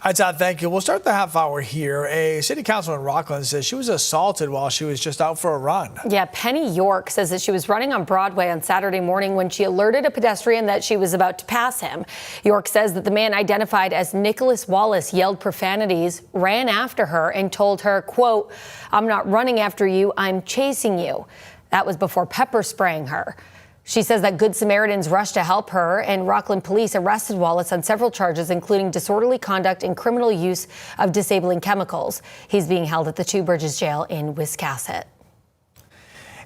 Hi, Todd. Thank you. We'll start the half hour here. A city councilor in Rockland says she was assaulted while she was just out for a run. Yeah, Penny York says that she was running on Broadway on Saturday morning when she alerted a pedestrian that she was about to pass him. York says that the man identified as Nicholas Wallace yelled profanities, ran after her and told her, quote, "I'm not running after you, I'm chasing you." That was before pepper spraying her. She says that Good Samaritans rushed to help her, and Rockland police arrested Wallace on several charges, including disorderly conduct and criminal use of disabling chemicals. He's being held at the Two Bridges jail in Wiscasset.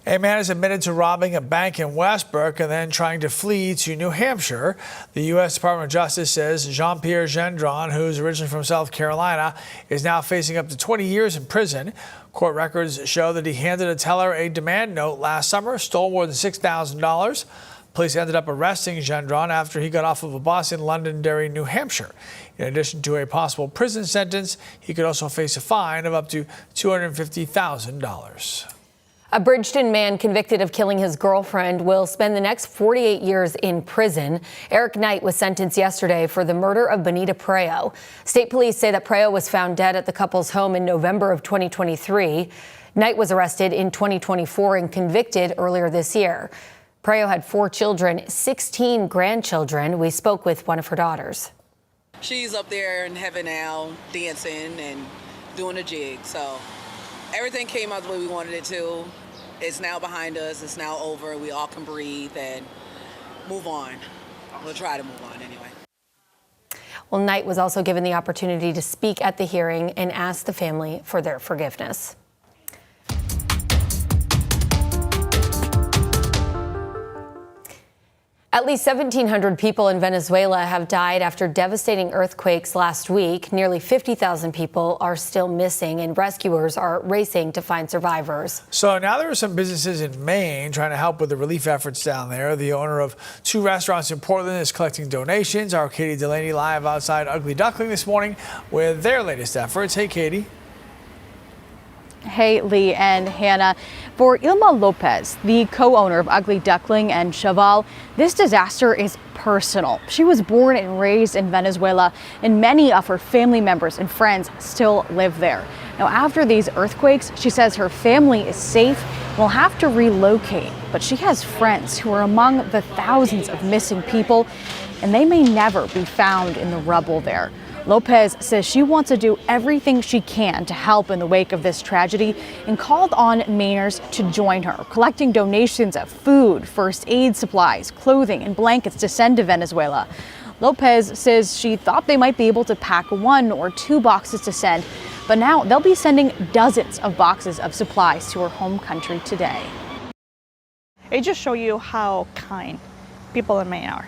A man is admitted to robbing a bank in Westbrook and then trying to flee to New Hampshire. The U.S. Department of Justice says Jean-Pierre Gendron, who's originally from South Carolina, is now facing up to 20 years in prison. Court records show that he handed a teller a demand note last summer, stole more than $6,000. Police ended up arresting Gendron after he got off of a bus in Londonderry, New Hampshire. In addition to a possible prison sentence, he could also face a fine of up to $250,000. A Bridgton man convicted of killing his girlfriend will spend the next 48 years in prison. Eric Knight was sentenced yesterday for the murder of Benita Preo. State police say that Preo was found dead at the couple's home in November of 2023. Knight was arrested in 2024 and convicted earlier this year. Preo had 4 children, 16 grandchildren. We spoke with one of her daughters. She's up there in heaven now, dancing and doing a jig. So everything came out the way we wanted it to. It's now behind us. It's now over. We all can breathe and move on. We'll try to move on anyway. Well, Knight was also given the opportunity to speak at the hearing and ask the family for their forgiveness. At least 1,700 people in Venezuela have died after devastating earthquakes last week. Nearly 50,000 people are still missing, and rescuers are racing to find survivors. So now there are some businesses in Maine trying to help with the relief efforts down there. The owner of 2 restaurants in Portland is collecting donations. Our Katie Delaney live outside Ugly Duckling this morning with their latest efforts. Hey, Katie. Hey, Lee and Hannah. For Ilma Lopez, the co-owner of Ugly Duckling and Chaval, this disaster is personal. She was born and raised in Venezuela, and many of her family members and friends still live there. Now, after these earthquakes, she says her family is safe and will have to relocate. But she has friends who are among the thousands of missing people, and they may never be found in the rubble there. Lopez says she wants to do everything she can to help in the wake of this tragedy and called on Mainers to join her, collecting donations of food, first aid supplies, clothing, and blankets to send to Venezuela. Lopez says she thought they might be able to pack 1 or 2 boxes to send, but now they'll be sending dozens of boxes of supplies to her home country today. It just shows you how kind people in Maine are.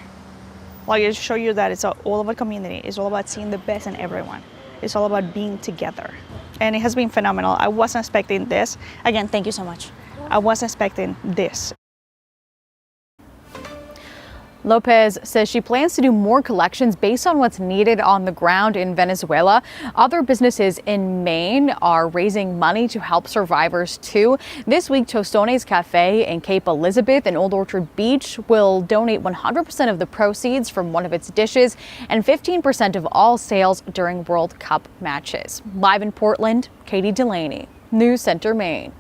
Like, it shows you that it's all about community. It's all about seeing the best in everyone. It's all about being together. And it has been phenomenal. I wasn't expecting this. Again, thank you so much. I wasn't expecting this. Lopez says she plans to do more collections based on what's needed on the ground in Venezuela. Other businesses in Maine are raising money to help survivors too. This week, Tostones Cafe in Cape Elizabeth and Old Orchard Beach will donate 100% of the proceeds from one of its dishes and 15% of all sales during World Cup matches. Live in Portland, Katie Delaney, News Center, Maine.